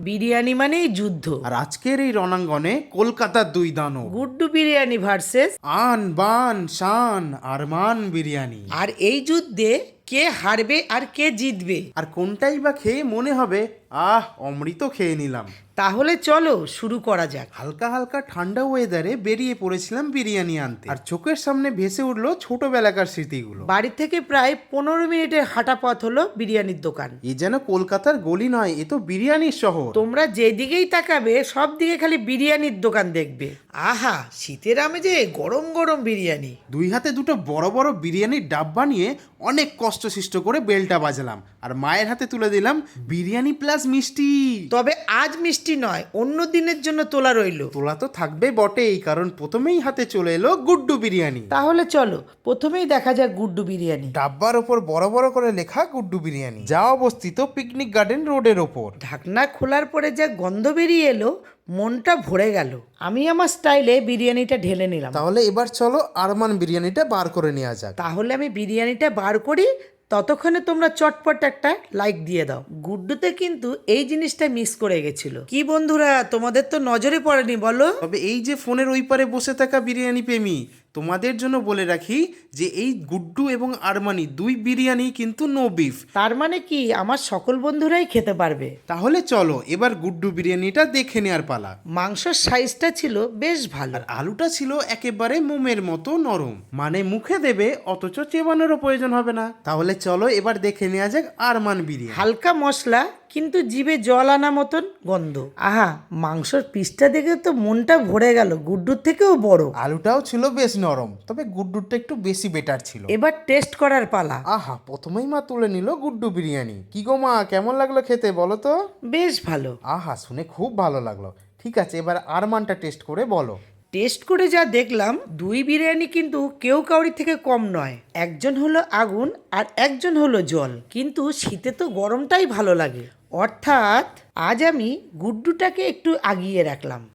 বিরিয়ানি মানেই যুদ্ধ। আর আজকের এই রণাঙ্গনে কলকাতার দুই দানব, গুড্ডু বিরিয়ানি ভার্সেস। আন বান শান আরমান বিরিয়ানি। আর এই যুদ্ধে কে হারবে আর কে জিতবে? আর কোনটাই বা খেয়ে মনে হবে অমৃত খেয়ে নিলাম। তাহলে চলো শুরু করা যাক। হালকা হালকা ঠান্ডা ওয়েদারে বেরিয়ে পড়েছিলাম বিরিয়ানি আনতে, আর চোখের সামনে ভেসে উঠলো ছোটবেলাকার স্মৃতিগুলো। বাড়ি থেকে প্রায় 15 মিনিটের হাঁটা পথ হলো বিরিয়ানির দোকান। এ যেন কলকাতার গলি নয়, এ তো বিরিয়ানির শহর। তোমরা যেদিকেই তাকাবে সব দিকে খালি বিরিয়ানির দোকান দেখবে। আহা, শীতের আমেজে গরম গরম বিরিয়ানি। দুই হাতে দুটো বড় বড় বিরিয়ানির ডাব্বা নিয়ে অনেক কষ্টসিষ্ট করে বেলটা বাজলাম, আর মায়ের হাতে তুলে দিলাম বিরিয়ানি প্লাস মিষ্টি। তবে আজ মিষ্টি নয়, অন্য দিনের জন্য তোলা রইলো। তোলা তো থাকবে বটেই, কারণ প্রথমেই হাতে চলে এলো গুড্ডু বিরিয়ানি। তাহলে চলো প্রথমেই দেখা যাক গুড্ডু বিরিয়ানি। ডাব্বার ওপর বড় বড় করে লেখা গুড্ডু বিরিয়ানি, যা অবস্থিত পিকনিক গার্ডেন রোডের ওপর। ঢাকনা খোলার পরে যা গন্ধ বেরিয়ে এলো, মনটা ভরে গেল। আমি আমার স্টাইলে বিরিয়ানিটা ঢেলে নিলাম। তাহলে এবার চলো আরমান বিরিয়ানিটা বার করে নেওয়া যাক। তাহলে আমি বিরিয়ানিটা বার করি, ততক্ষণে তোমরা চটপট একটা লাইক দিয়ে দাও। গুড্ডুতে কিন্তু এই জিনিসটা মিস করে গেছিল। কি বন্ধুরা, তোমাদের তো নজরে পড়েনি বলো? তবে এই যে ফোনের ওই পারে বসে থাকা বিরিয়ানি প্রেমী, তোমাদের জন্য বলে রাখি যে এই গুড্ডু এবং আরমানি দুই বিরিয়ানি কিন্তু নো বিফ। তার মানে কি আমার সকল বন্ধুরাই খেতে পারবে? তাহলে চলো এবার গুড্ডু বিরিয়ানিটা দেখে নেওয়ার পালা। মাংসর সাইজটা ছিল বেশ ভালো। আর আলুটা ছিল একেবারে মোমের মতো নরম, মানে মুখে দেবে অথচ চেবানোরও প্রয়োজন হবে না। তাহলে চলো এবার দেখে নেওয়া যাক আরমান বিরিয়ানি। হালকা মশলা কিন্তু জিভে জল আনা মতন গন্ধ। আহা, মাংসর পিসটা দেখে তো মনটা ভরে গেল, গুড্ডুর থেকেও বড়। আলুটাও ছিল বেশ নরম, তবে গুড্ডুরটা একটু বেশি বেটার ছিল। এবার টেস্ট করার পালা। আহা, প্রথমেই মা তুলে নিল গুড্ডু বিরিয়ানি। কি গো মা, কেমন লাগলো খেতে বলো তো? বেশ ভালো। আহা, শুনে খুব ভালো লাগলো। ঠিক আছে, এবার আরমানটা টেস্ট করে বলো। টেস্ট করে যা দেখলাম, দুই বিরিয়ানি কিন্তু কেউ কাউরি থেকে কম নয়। একজন হলো আগুন আর একজন হলো জল, কিন্তু শীতে তো গরমটাই ভালো লাগে। অর্থাৎ আজ আমি গুড্ডুটাকে একটু আগিয়ে রাখলাম।